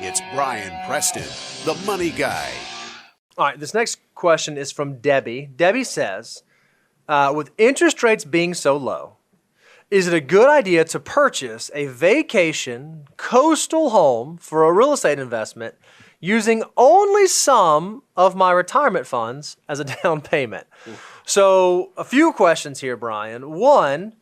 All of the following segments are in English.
It's Brian Preston, the money guy. All right, this next question is from Debbie. Debbie says, with interest rates being so low, is it a good idea to purchase a vacation coastal home for a real estate investment using only some of my retirement funds as a down payment? So a few questions here, Brian. One,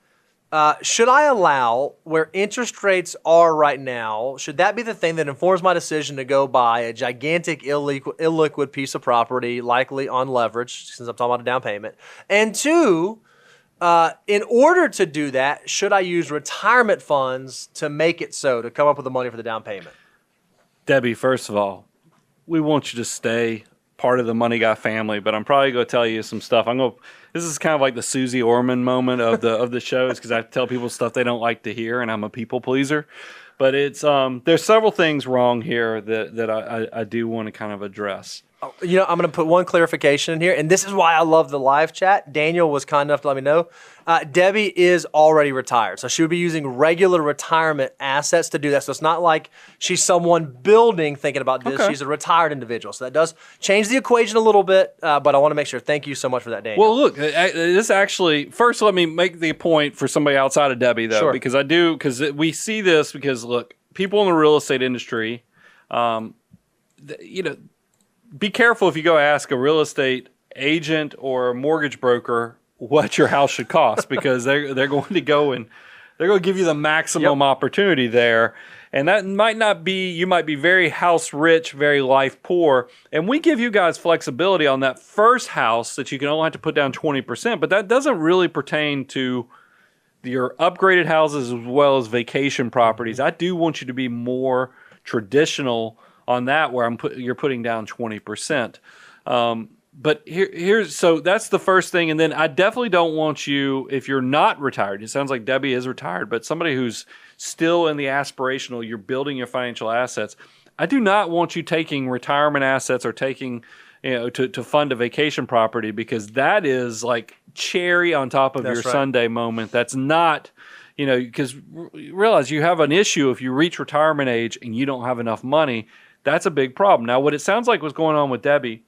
should I allow where interest rates are right now, should that be the thing that informs my decision to go buy a gigantic illiquid piece of property, likely unleveraged, since I'm talking about a down payment? And two, in order to do that, should I use retirement funds to make it so, to come up with the money for the down payment? Debbie, first of all, we want you to stay part of the Money Guy family, but I'm probably going to tell you some stuff. This is kind of like the Susie Orman moment of the show, is because I tell people stuff they don't like to hear, and I'm a people pleaser. But it's there's several things wrong here that I do want to kind of address. I'm going to put one clarification in here, and this is why I love the live chat. Daniel was kind enough to let me know. Debbie is already retired, so she would be using regular retirement assets to do that. So it's not like she's someone building thinking about this. Okay. She's a retired individual, so that does change the equation a little bit, but I want to make sure. Thank you so much for that, Daniel. Well, look, this actually, first let me make the point for somebody outside of Debbie, though, Sure. because we see this because, look, people in the real estate industry, be careful if you go ask a real estate agent or a mortgage broker what your house should cost, because they're going to go and they're going to give you the maximum opportunity there. And that might not be, you might be very house rich, very life poor. And we give you guys flexibility on that first house that you can only have to put down 20%, but that doesn't really pertain to your upgraded houses as well as vacation properties. I do want you to be more traditional on that, where you're putting down 20%. But so that's the first thing. And then I definitely don't want you, if you're not retired, it sounds like Debbie is retired, but somebody who's still in the aspirational, you're building your financial assets. I do not want you taking retirement assets or taking, to fund a vacation property, because that is like cherry on top of your Sunday moment. That's not, because realize you have an issue if you reach retirement age and you don't have enough money. That's a big problem. Now, what it sounds like was going on with Debbie,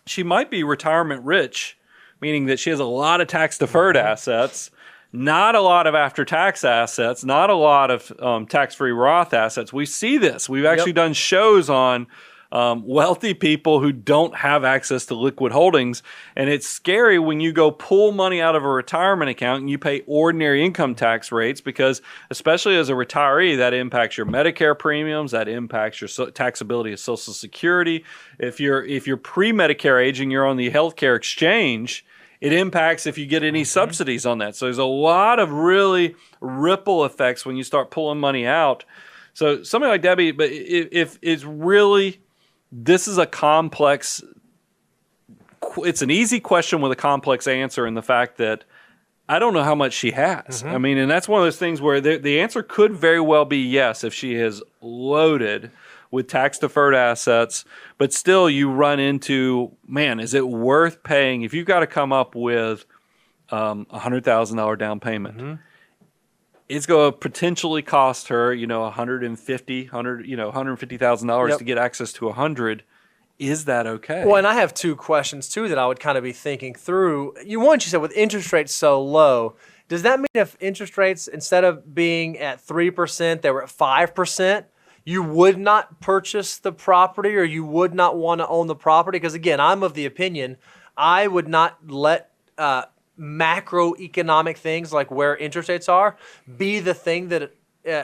she might be retirement rich, meaning that she has a lot of tax-deferred assets, not a lot of after-tax assets, not a lot of tax-free Roth assets. We see this. We've actually done shows on wealthy people who don't have access to liquid holdings. And it's scary when you go pull money out of a retirement account and you pay ordinary income tax rates, because especially as a retiree, that impacts your Medicare premiums, that impacts your taxability of Social Security. If you're pre-Medicare age and you're on the healthcare exchange, it impacts if you get any subsidies on that. So there's a lot of really ripple effects when you start pulling money out. So somebody like Debbie, but if it's really, this is a complex, it's an easy question with a complex answer, in the fact that I don't know how much she has. I mean, and that's one of those things where the answer could very well be yes if she is loaded with tax-deferred assets, but still you run into, man, is it worth paying? If you've got to come up with $100,000 down payment, it's going to potentially cost her, $150,000 to get access to 100. Is that okay? Well, and I have two questions too that I would kind of be thinking through. You said with interest rates so low, does that mean if interest rates, instead of being at 3%, they were at 5%, you would not purchase the property, or you would not want to own the property? Because again, I'm of the opinion I would not let macroeconomic things like where interest rates are be the thing that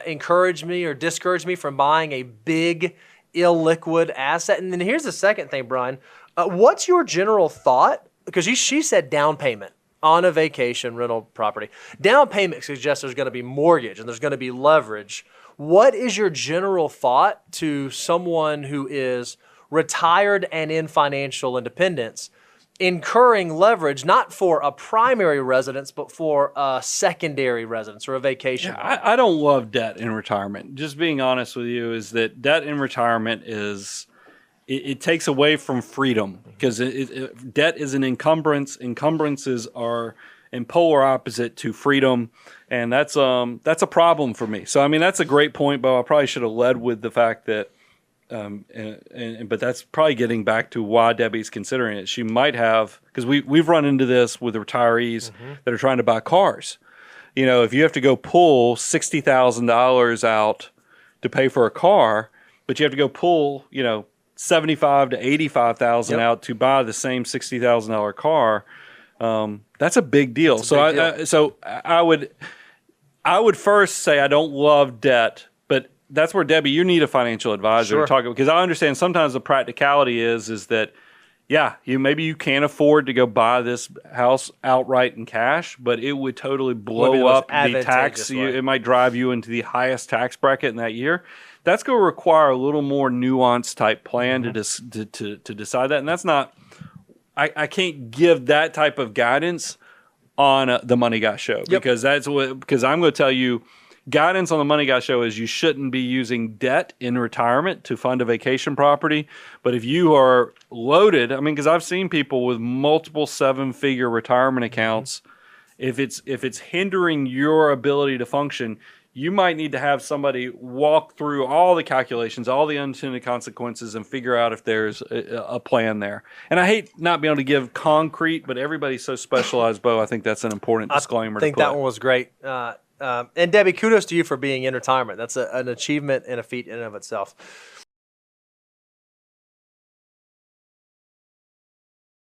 encourage me or discourage me from buying a big illiquid asset. And then here's the second thing, Brian. What's your general thought? Because she said down payment on a vacation rental property. Down payment suggests there's going to be mortgage and there's going to be leverage. What is your general thought to someone who is retired and in financial independence, incurring leverage not for a primary residence, but for a secondary residence or a vacation? I don't love debt in retirement. Just being honest with you, is that debt in retirement is, it takes away from freedom, because debt is an encumbrance. Encumbrances are in polar opposite to freedom, and that's a problem for me. So I mean, that's a great point, but I probably should have led with the fact that But that's probably getting back to why Debbie's considering it. She might have, because we've run into this with retirees that are trying to buy cars. You know, if you have to go pull $60,000 out to pay for a car, but you have to go pull, you know, 75 to 85,000 out to buy the same $60,000 car, that's a big deal. So I would first say I don't love debt, but that's where, Debbie, you need a financial advisor to talk, because I understand sometimes the practicality is that, yeah, maybe you can't afford to go buy this house outright in cash, but it would totally blow up the tax. It might drive you into the highest tax bracket in that year. That's going to require a little more nuanced type plan to decide that, and that's not. I can't give that type of guidance on the Money Guy Show because I'm going to tell you. Guidance on the Money Guy Show is you shouldn't be using debt in retirement to fund a vacation property. But if you are loaded, I mean, because I've seen people with multiple 7-figure retirement accounts, if it's hindering your ability to function, you might need to have somebody walk through all the calculations, all the unintended consequences, and figure out if there's a plan there. And I hate not being able to give concrete, but everybody's so specialized, Bo. I think that's an important disclaimer. I think that one was great. And Debbie, kudos to you for being in retirement. That's an achievement and a feat in and of itself.